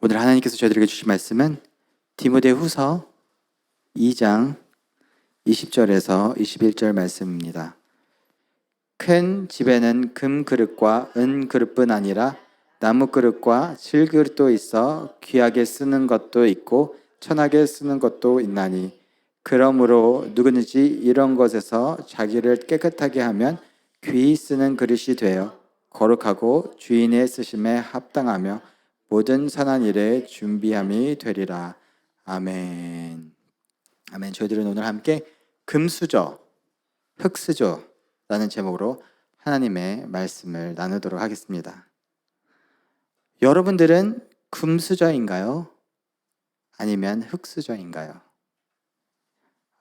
오늘 하나님께서 저희들에게 주신 말씀은 디모데후서 2장 20절에서 21절 말씀입니다. 큰 집에는 금 그릇과 은 그릇뿐 아니라 나무 그릇과 질 그릇도 있어 귀하게 쓰는 것도 있고 천하게 쓰는 것도 있나니 그러므로 누구든지 이런 것에서 자기를 깨끗하게 하면 귀히 쓰는 그릇이 되어 거룩하고 주인의 쓰심에 합당하며 모든 선한 일에 준비함이 되리라. 아멘. 아멘. 저희들은 오늘 함께 금수저, 흙수저라는 제목으로 하나님의 말씀을 나누도록 하겠습니다. 여러분들은 금수저인가요? 아니면 흙수저인가요?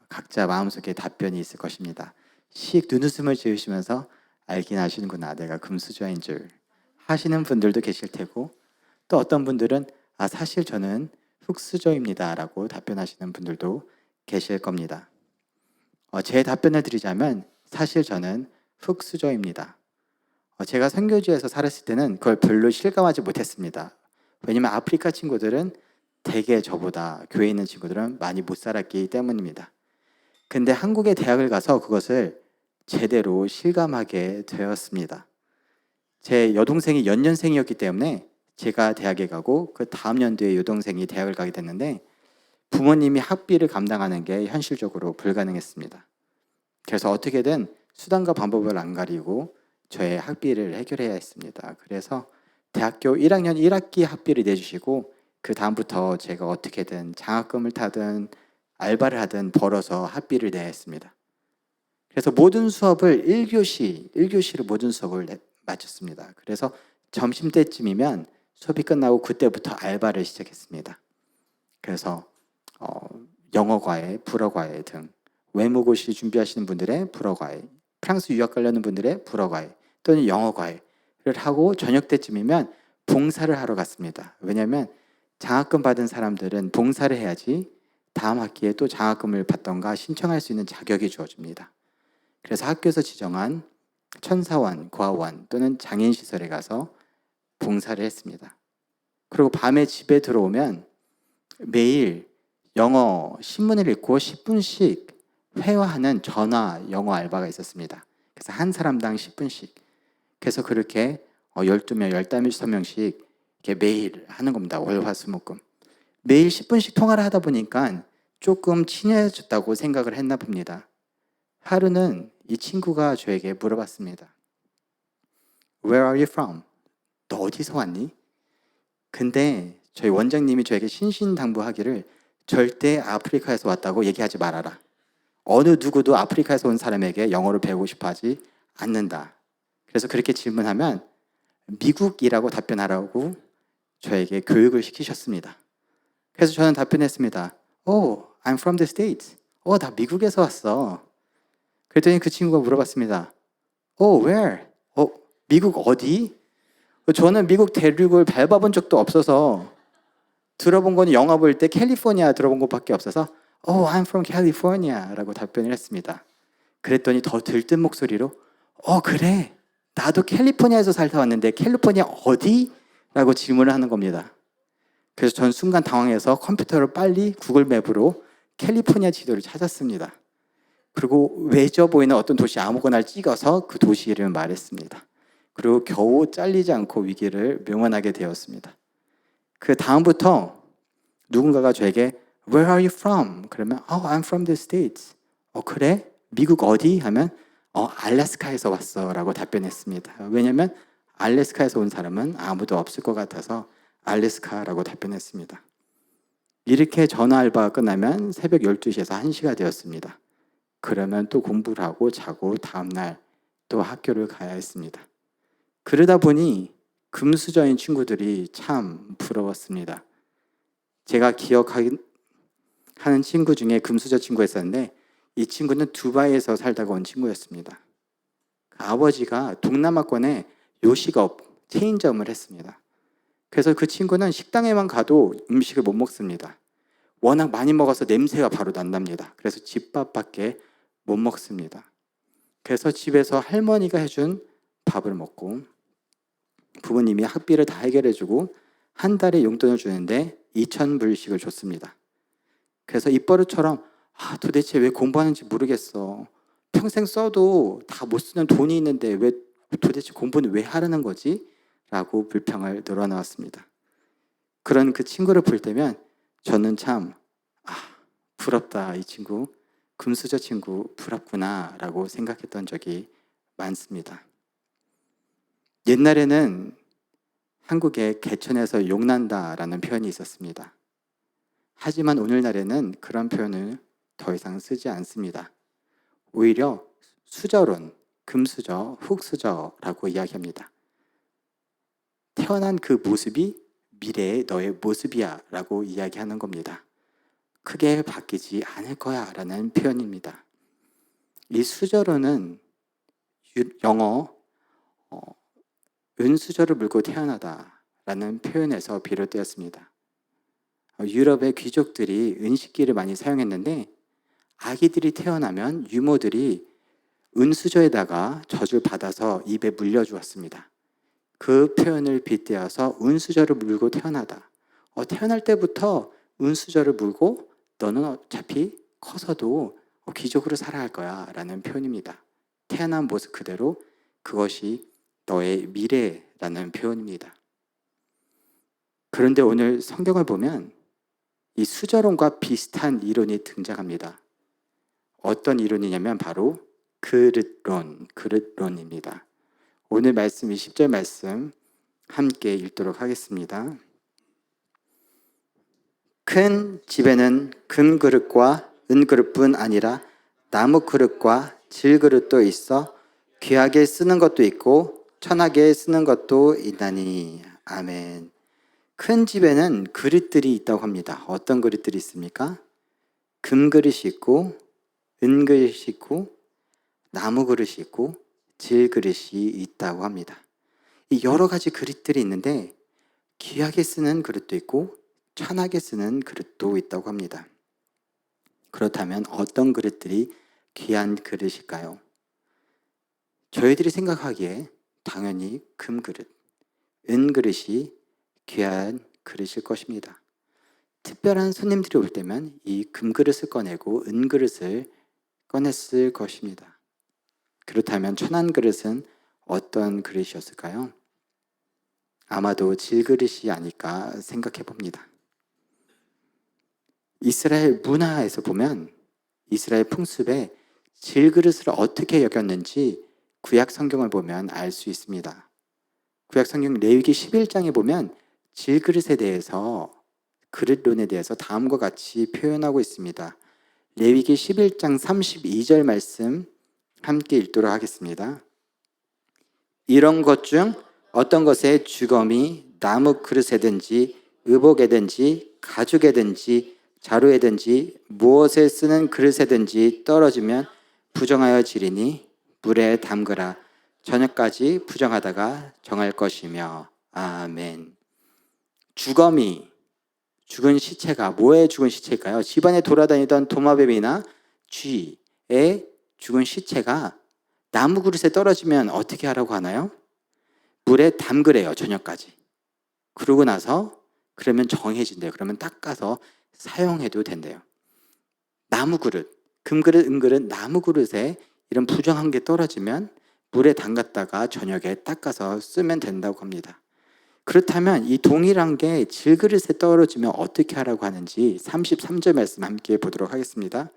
각자 마음속에 답변이 있을 것입니다. 씩 눈웃음을 지으시면서 알긴 아시는구나, 내가 금수저인 줄 하시는 분들도 계실 테고, 또 어떤 분들은 사실 저는 흙수저입니다 라고 답변하시는 분들도 계실 겁니다. 제 답변을 드리자면 사실 저는 흙수저입니다. 제가 선교지에서 살았을 때는 그걸 별로 실감하지 못했습니다. 왜냐면 아프리카 친구들은 대개 저보다 교회에 있는 친구들은 많이 못 살았기 때문입니다. 근데 한국의 대학을 가서 그것을 제대로 실감하게 되었습니다. 제 여동생이 연년생이었기 때문에 제가 대학에 가고 그 다음 연도에 여동생이 대학을 가게 됐는데 부모님이 학비를 감당하는 게 현실적으로 불가능했습니다. 그래서 어떻게든 수단과 방법을 안 가리고 저의 학비를 해결해야 했습니다. 그래서 대학교 1학년 1학기 학비를 내주시고 그 다음부터 제가 어떻게든 장학금을 타든 알바를 하든 벌어서 학비를 내야 했습니다. 그래서 모든 수업을 1교시를 모든 수업을 마쳤습니다. 그래서 점심때쯤이면 수업이 끝나고 그때부터 알바를 시작했습니다. 그래서 영어과외, 불어과외 등 외모고시 준비하시는 분들의 불어과외, 프랑스 유학 가려는 분들의 불어과외 또는 영어과외를 하고 저녁 때쯤이면 봉사를 하러 갔습니다. 왜냐하면 장학금 받은 사람들은 봉사를 해야지 다음 학기에 또 장학금을 받던가 신청할 수 있는 자격이 주어집니다. 그래서 학교에서 지정한 천사원, 고아원 또는 장애인시설에 가서 봉사를 했습니다. 그리고 밤에 집에 들어오면 매일 영어 신문을 읽고 10분씩 회화하는 전화 영어 알바가 있었습니다. 그래서 한 사람당 10분씩. 그래서 그렇게 12명, 15명씩 이렇게 매일 하는 겁니다. 월, 화, 수, 목, 금. 매일 10분씩 통화를 하다 보니까 조금 친해졌다고 생각을 했나 봅니다. 하루는 이 친구가 저에게 물어봤습니다. Where are you from? 너 어디서 왔니? 근데 저희 원장님이 저에게 신신당부하기를 절대 아프리카에서 왔다고 얘기하지 말아라. 어느 누구도 아프리카에서 온 사람에게 영어를 배우고 싶어 하지 않는다. 그래서 그렇게 질문하면 미국이라고 답변하라고 저에게 교육을 시키셨습니다. 그래서 저는 답변했습니다. Oh, I'm from the States. 나 미국에서 왔어. 그랬더니 그 친구가 물어봤습니다. Oh, where? 미국 어디? 저는 미국 대륙을 밟아본 적도 없어서 들어본 거는 영화 볼 때 캘리포니아 들어본 것밖에 없어서 Oh, I'm from California 라고 답변을 했습니다. 그랬더니 더 들뜬 목소리로 그래, 나도 캘리포니아에서 살다 왔는데 캘리포니아 어디? 라고 질문을 하는 겁니다. 그래서 전 순간 당황해서 컴퓨터를 빨리 구글 맵으로 캘리포니아 지도를 찾았습니다. 그리고 외져 보이는 어떤 도시 아무거나 찍어서 그 도시 이름을 말했습니다. 그리고 겨우 잘리지 않고 위기를 명언하게 되었습니다. 그 다음부터 누군가가 저에게 Where are you from? 그러면 I'm from the States. 그래? 미국 어디? 하면 알래스카에서 왔어 라고 답변했습니다. 왜냐하면 알래스카에서 온 사람은 아무도 없을 것 같아서 알래스카라고 답변했습니다. 이렇게 전화 알바가 끝나면 새벽 12시에서 1시가 되었습니다. 그러면 또 공부를 하고 자고 다음날 또 학교를 가야 했습니다. 그러다 보니 금수저인 친구들이 참 부러웠습니다. 제가 기억하는 친구 중에 금수저 친구가 있었는데 이 친구는 두바이에서 살다가 온 친구였습니다. 그 아버지가 동남아권에 요식업, 체인점을 했습니다. 그래서 그 친구는 식당에만 가도 음식을 못 먹습니다. 워낙 많이 먹어서 냄새가 바로 난답니다. 그래서 집밥밖에 못 먹습니다. 그래서 집에서 할머니가 해준 밥을 먹고 부모님이 학비를 다 해결해주고 한 달에 용돈을 주는데 2,000불씩을 줬습니다. 그래서 입버릇처럼 도대체 왜 공부하는지 모르겠어. 평생 써도 다 못 쓰는 돈이 있는데 왜 도대체 공부는 왜 하라는 거지? 라고 불평을 늘어놓았습니다. 그런 그 친구를 볼 때면 저는 참 부럽다. 이 친구, 금수저 친구 부럽구나 라고 생각했던 적이 많습니다. 옛날에는 한국에 개천에서 용난다 라는 표현이 있었습니다. 하지만 오늘날에는 그런 표현을 더 이상 쓰지 않습니다. 오히려 수저론, 금수저, 흙수저라고 이야기합니다. 태어난 그 모습이 미래의 너의 모습이야 라고 이야기하는 겁니다. 크게 바뀌지 않을 거야 라는 표현입니다. 이 수저론은 영어 은수저를 물고 태어나다 라는 표현에서 비롯되었습니다. 유럽의 귀족들이 은식기를 많이 사용했는데 아기들이 태어나면 유모들이 은수저에다가 젖을 받아서 입에 물려주었습니다. 그 표현을 빗대어서 은수저를 물고 태어나다. 태어날 때부터 은수저를 물고 너는 어차피 커서도 귀족으로 살아야 할 거야 라는 표현입니다. 태어난 모습 그대로 그것이 너의 미래라는 표현입니다. 그런데 오늘 성경을 보면 이 수저론과 비슷한 이론이 등장합니다. 어떤 이론이냐면 바로 그릇론입니다. 오늘 말씀 20절 말씀 함께 읽도록 하겠습니다. 큰 집에는 금그릇과 은그릇뿐 아니라 나무그릇과 질그릇도 있어 귀하게 쓰는 것도 있고 천하게 쓰는 것도 있나니. 아멘. 큰 집에는 그릇들이 있다고 합니다. 어떤 그릇들이 있습니까? 금그릇이 있고 은그릇이 있고 나무그릇이 있고 질그릇이 있다고 합니다. 이 여러 가지 그릇들이 있는데 귀하게 쓰는 그릇도 있고 천하게 쓰는 그릇도 있다고 합니다. 그렇다면 어떤 그릇들이 귀한 그릇일까요? 저희들이 생각하기에 당연히 금그릇, 은그릇이 귀한 그릇일 것입니다. 특별한 손님들이 올 때면 이 금그릇을 꺼내고 은그릇을 꺼냈을 것입니다. 그렇다면 천한 그릇은 어떤 그릇이었을까요? 아마도 질그릇이 아닐까 생각해 봅니다. 이스라엘 문화에서 보면 이스라엘 풍습에 질그릇을 어떻게 여겼는지 구약 성경을 보면 알 수 있습니다. 구약 성경 레위기 11장에 보면 질그릇에 대해서 그릇론에 대해서 다음과 같이 표현하고 있습니다. 레위기 11장 32절 말씀 함께 읽도록 하겠습니다. 이런 것 중 어떤 것에 주검이 나무 그릇에든지 의복에든지 가죽에든지 자루에든지 무엇에 쓰는 그릇에든지 떨어지면 부정하여 지리니 물에 담그라. 저녁까지 부정하다가 정할 것이며. 아멘. 주검이, 죽은 시체가 뭐의 죽은 시체일까요? 집안에 돌아다니던 도마뱀이나 쥐의 죽은 시체가 나무 그릇에 떨어지면 어떻게 하라고 하나요? 물에 담그래요. 저녁까지. 그러고 나서 그러면 정해진대요. 그러면 닦아서 사용해도 된대요. 나무 그릇, 금그릇, 은그릇, 나무 그릇에 이런 부정한 게 떨어지면 물에 담갔다가 저녁에 닦아서 쓰면 된다고 합니다. 그렇다면 이 동일한 게 질그릇에 떨어지면 어떻게 하라고 하는지 33절 말씀 함께 보도록 하겠습니다.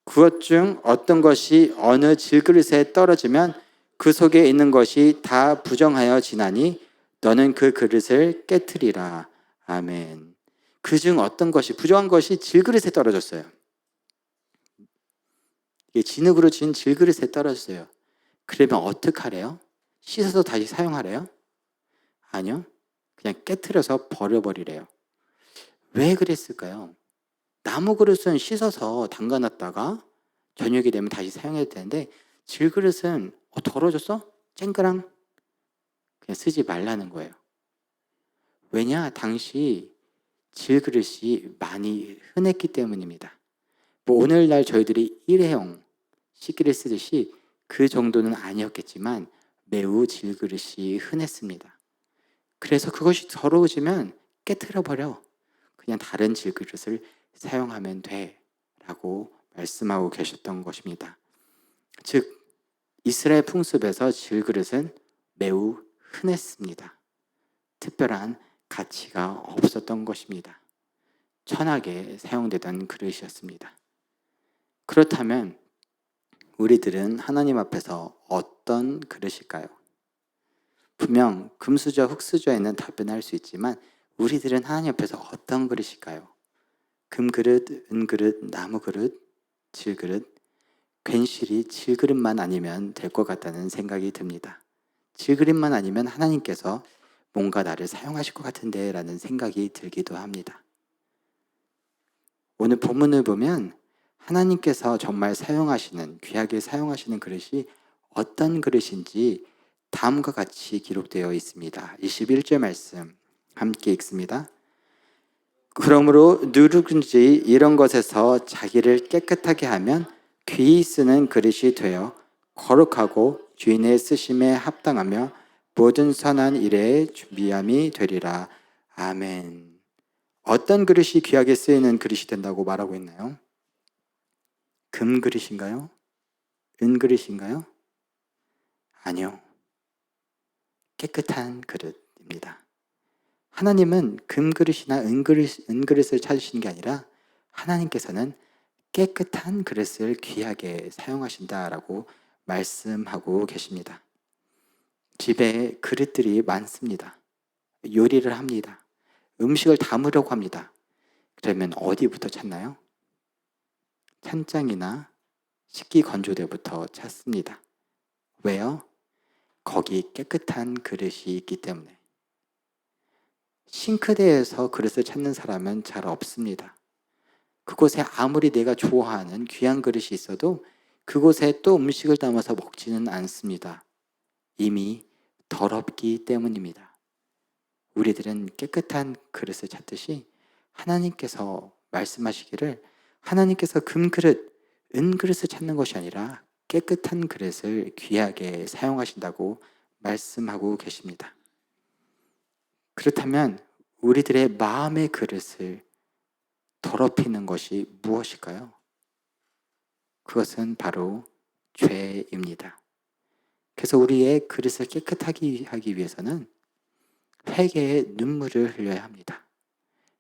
그것 중 어떤 것이 어느 질그릇에 떨어지면 그 속에 있는 것이 다 부정하여 지나니 너는 그 그릇을 깨트리라. 아멘. 그 중 어떤 것이, 부정한 것이 질그릇에 떨어졌어요. 이게 진흙으로 진 질그릇에 떨어졌어요. 그러면 어떡하래요? 씻어서 다시 사용하래요? 아니요. 그냥 깨트려서 버려버리래요. 왜 그랬을까요? 나무 그릇은 씻어서 담가놨다가 저녁이 되면 다시 사용해도 되는데 질그릇은 더러워졌어? 쨍그랑 그냥 쓰지 말라는 거예요. 왜냐? 당시 질그릇이 많이 흔했기 때문입니다. 오늘날 저희들이 일회용 식기를 쓰듯이 그 정도는 아니었겠지만 매우 질그릇이 흔했습니다. 그래서 그것이 더러워지면 깨트려 버려. 그냥 다른 질그릇을 사용하면 돼 라고 말씀하고 계셨던 것입니다. 즉 이스라엘 풍습에서 질그릇은 매우 흔했습니다. 특별한 가치가 없었던 것입니다. 천하게 사용되던 그릇이었습니다. 그렇다면 우리들은 하나님 앞에서 어떤 그릇일까요? 분명 금수저, 흙수저에는 답변할 수 있지만 우리들은 하나님 앞에서 어떤 그릇일까요? 금그릇, 은그릇, 나무그릇, 질그릇, 괜시리 질그릇만 아니면 될 것 같다는 생각이 듭니다. 질그릇만 아니면 하나님께서 뭔가 나를 사용하실 것 같은데 라는 생각이 들기도 합니다. 오늘 본문을 보면 하나님께서 정말 사용하시는, 귀하게 사용하시는 그릇이 어떤 그릇인지 다음과 같이 기록되어 있습니다. 21절 말씀 함께 읽습니다. 그러므로 누구든지 이런 것에서 자기를 깨끗하게 하면 귀히 쓰는 그릇이 되어 거룩하고 주인의 쓰심에 합당하며 모든 선한 일에 준비함이 되리라. 아멘. 어떤 그릇이 귀하게 쓰이는 그릇이 된다고 말하고 있나요? 금 그릇인가요? 은 그릇인가요? 아니요. 깨끗한 그릇입니다. 하나님은 금그릇이나 은그릇을 찾으시는 게 아니라 하나님께서는 깨끗한 그릇을 귀하게 사용하신다라고 말씀하고 계십니다. 집에 그릇들이 많습니다. 요리를 합니다. 음식을 담으려고 합니다. 그러면 어디부터 찾나요? 찬장이나 식기건조대부터 찾습니다. 왜요? 거기 깨끗한 그릇이 있기 때문에. 싱크대에서 그릇을 찾는 사람은 잘 없습니다. 그곳에 아무리 내가 좋아하는 귀한 그릇이 있어도 그곳에 또 음식을 담아서 먹지는 않습니다. 이미 더럽기 때문입니다. 우리들은 깨끗한 그릇을 찾듯이 하나님께서 말씀하시기를 하나님께서 금그릇, 은그릇을 찾는 것이 아니라 깨끗한 그릇을 귀하게 사용하신다고 말씀하고 계십니다. 그렇다면 우리들의 마음의 그릇을 더럽히는 것이 무엇일까요? 그것은 바로 죄입니다. 그래서 우리의 그릇을 깨끗하게 하기 위해서는 회개의 눈물을 흘려야 합니다.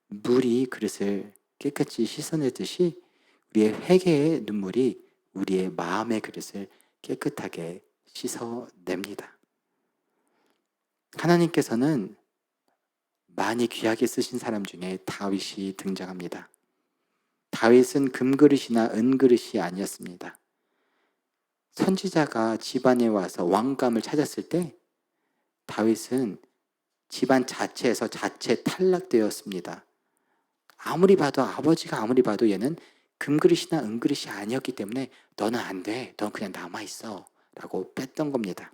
물이 그릇을 깨끗이 씻어내듯이 우리의 회개의 눈물이 우리의 마음의 그릇을 깨끗하게 씻어냅니다. 하나님께서는 많이 귀하게 쓰신 사람 중에 다윗이 등장합니다. 다윗은 금그릇이나 은그릇이 아니었습니다. 선지자가 집안에 와서 왕감을 찾았을 때 다윗은 집안 자체에서 자체 탈락되었습니다. 아버지가 아무리 봐도 얘는 금그릇이나 은그릇이 아니었기 때문에 너는 안 돼. 넌 그냥 남아있어. 라고 뺐던 겁니다.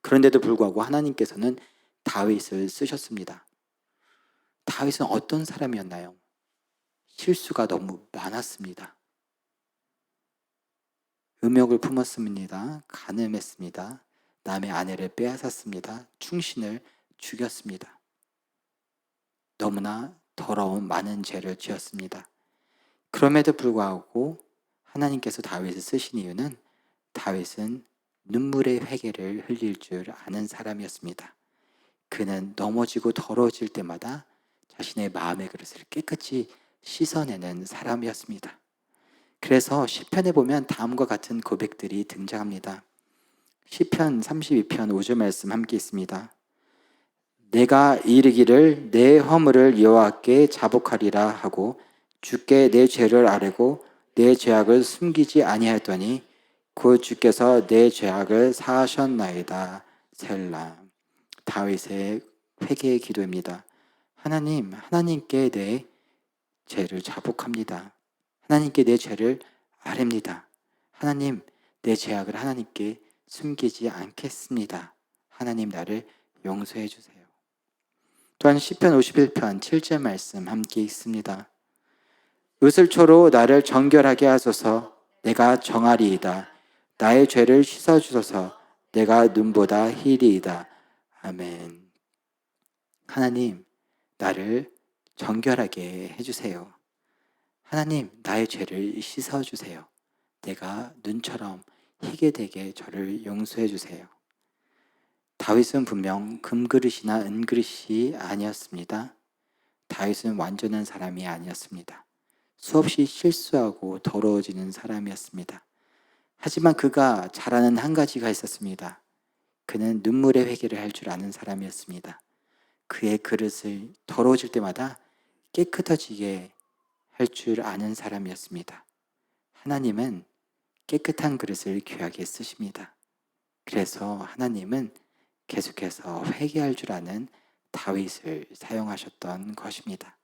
그런데도 불구하고 하나님께서는 다윗을 쓰셨습니다. 다윗은 어떤 사람이었나요? 실수가 너무 많았습니다. 음욕을 품었습니다. 간음했습니다. 남의 아내를 빼앗았습니다. 충신을 죽였습니다. 너무나 더러운 많은 죄를 지었습니다. 그럼에도 불구하고 하나님께서 다윗을 쓰신 이유는 다윗은 눈물의 회개를 흘릴 줄 아는 사람이었습니다. 그는 넘어지고 더러워질 때마다 자신의 마음의 그릇을 깨끗이 씻어내는 사람이었습니다. 그래서 시편에 보면 다음과 같은 고백들이 등장합니다. 시편 32편 5절 말씀 함께 있습니다. 내가 이르기를 내 허물을 여호와께 자복하리라 하고 주께 내 죄를 아뢰고 내 죄악을 숨기지 아니하였더니 그 주께서 내 죄악을 사하셨나이다. 셀라. 다윗의 회개의 기도입니다. 하나님께 내 죄를 자복합니다. 하나님께 내 죄를 아뢰입니다. 하나님, 내 죄악을 하나님께 숨기지 않겠습니다. 하나님, 나를 용서해 주세요. 또한 시편 51편 7절 말씀 함께 읽습니다. 의슬초로 나를 정결하게 하소서. 내가 정하리이다. 나의 죄를 씻어주소서. 내가 눈보다 희리이다. 아멘. 하나님, 나를 정결하게 해주세요. 하나님, 나의 죄를 씻어주세요. 내가 눈처럼 희게 되게 저를 용서해 주세요. 다윗은 분명 금그릇이나 은그릇이 아니었습니다. 다윗은 완전한 사람이 아니었습니다. 수없이 실수하고 더러워지는 사람이었습니다. 하지만 그가 잘하는 한 가지가 있었습니다. 그는 눈물의 회개를 할 줄 아는 사람이었습니다. 그의 그릇을 더러워질 때마다 깨끗해지게 할 줄 아는 사람이었습니다. 하나님은 깨끗한 그릇을 귀하게 쓰십니다. 그래서 하나님은 계속해서 회개할 줄 아는 다윗을 사용하셨던 것입니다.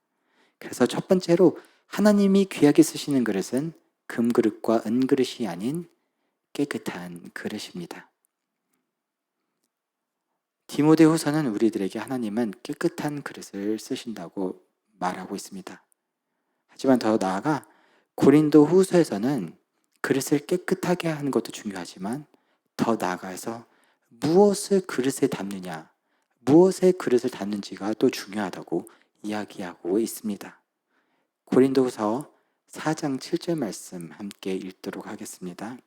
그래서 첫 번째로 하나님이 귀하게 쓰시는 그릇은 금그릇과 은그릇이 아닌 깨끗한 그릇입니다. 디모데후서는 우리들에게 하나님은 깨끗한 그릇을 쓰신다고 말하고 있습니다. 하지만 더 나아가 고린도 후서에서는 그릇을 깨끗하게 하는 것도 중요하지만 더 나아가서 무엇을 그릇에 담느냐, 무엇의 그릇을 담는지가 또 중요하다고 이야기하고 있습니다. 고린도후서 4장 7절 말씀 함께 읽도록 하겠습니다.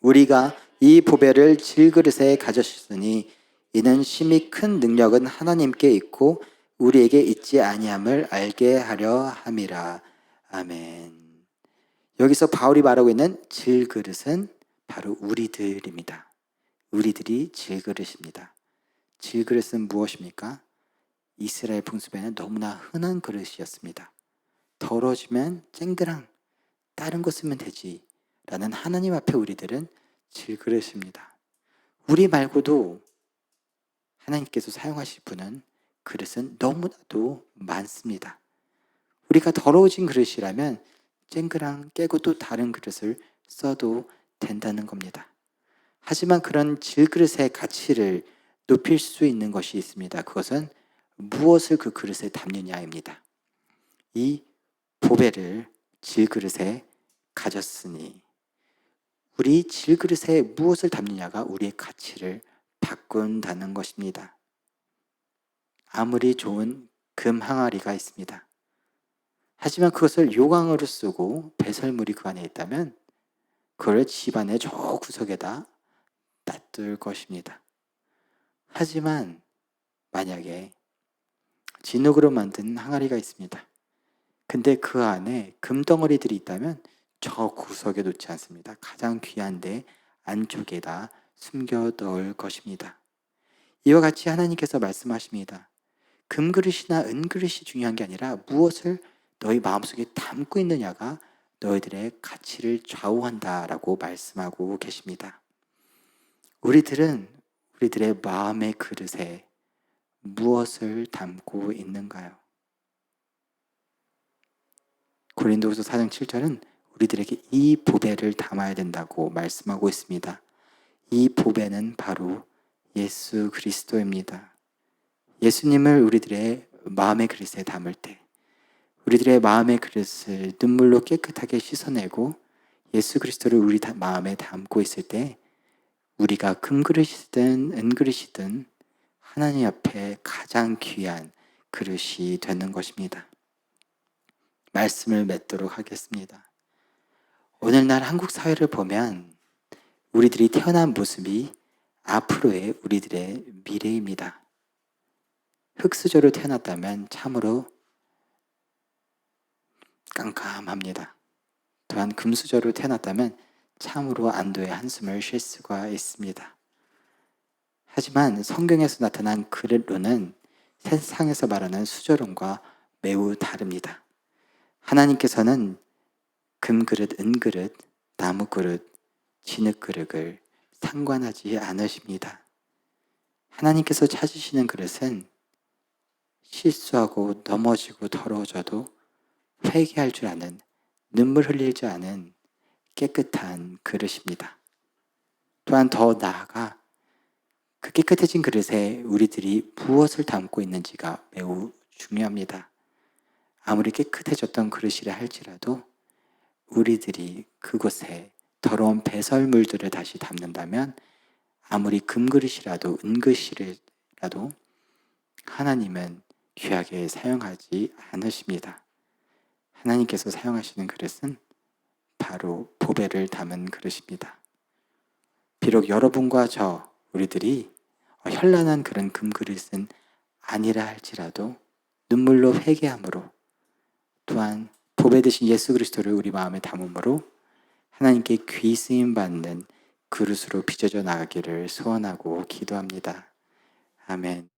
우리가 이 보배를 질그릇에 가졌으니 이는 심히 큰 능력은 하나님께 있고 우리에게 있지 아니함을 알게 하려 함이라. 아멘. 여기서 바울이 말하고 있는 질그릇은 바로 우리들입니다. 우리들이 질그릇입니다. 질그릇은 무엇입니까? 이스라엘 풍습에는 너무나 흔한 그릇이었습니다. 더러워지면 쨍그랑 다른 거 쓰면 되지 라는 하나님 앞에 우리들은 질그릇입니다. 우리 말고도 하나님께서 사용하실 분은 그릇은 너무나도 많습니다. 우리가 더러워진 그릇이라면 쨍그랑 깨고 또 다른 그릇을 써도 된다는 겁니다. 하지만 그런 질그릇의 가치를 높일 수 있는 것이 있습니다. 그것은 무엇을 그 그릇에 담느냐입니다. 이 보배를 질그릇에 가졌으니 우리 질그릇에 무엇을 담느냐가 우리의 가치를 바꾼다는 것입니다. 아무리 좋은 금 항아리가 있습니다. 하지만 그것을 요강으로 쓰고 배설물이 그 안에 있다면 그걸 집안의 저 구석에다 놔둘 것입니다. 하지만 만약에 진흙으로 만든 항아리가 있습니다. 근데 그 안에 금덩어리들이 있다면 저 구석에 놓지 않습니다. 가장 귀한 데 안쪽에다 숨겨 넣을 것입니다. 이와 같이 하나님께서 말씀하십니다. 금그릇이나 은그릇이 중요한 게 아니라 무엇을 너희 마음속에 담고 있느냐가 너희들의 가치를 좌우한다라고 말씀하고 계십니다. 우리들은 우리들의 마음의 그릇에 무엇을 담고 있는가요? 고린도후서 4장 7절은 우리들에게 이 보배를 담아야 된다고 말씀하고 있습니다. 이 보배는 바로 예수 그리스도입니다. 예수님을 우리들의 마음의 그릇에 담을 때 우리들의 마음의 그릇을 눈물로 깨끗하게 씻어내고 예수 그리스도를 우리 마음에 담고 있을 때 우리가 금그릇이든 은그릇이든 하나님 앞에 가장 귀한 그릇이 되는 것입니다. 말씀을 맺도록 하겠습니다. 오늘날 한국 사회를 보면 우리들이 태어난 모습이 앞으로의 우리들의 미래입니다. 흙수저로 태어났다면 참으로 깜깜합니다. 또한 금수저로 태어났다면 참으로 안도의 한숨을 쉴 수가 있습니다. 하지만 성경에서 나타난 그릇론은 세상에서 말하는 수저론과 매우 다릅니다. 하나님께서는 금그릇, 은그릇, 나무그릇, 진흙그릇을 상관하지 않으십니다. 하나님께서 찾으시는 그릇은 실수하고 넘어지고 더러워져도 회개할 줄 아는, 눈물 흘리지 않은 깨끗한 그릇입니다. 또한 더 나아가 그 깨끗해진 그릇에 우리들이 무엇을 담고 있는지가 매우 중요합니다. 아무리 깨끗해졌던 그릇이라 할지라도 우리들이 그곳에 더러운 배설물들을 다시 담는다면 아무리 금그릇이라도 은그릇이라도 하나님은 귀하게 사용하지 않으십니다. 하나님께서 사용하시는 그릇은 바로 보배를 담은 그릇입니다. 비록 여러분과 우리들이 현란한 그런 금그릇은 아니라 할지라도 눈물로 회개함으로, 또한 보배 되신 예수 그리스도를 우리 마음에 담음으로 하나님께 귀 쓰임 받는 그릇으로 빚어져 나가기를 소원하고 기도합니다. 아멘.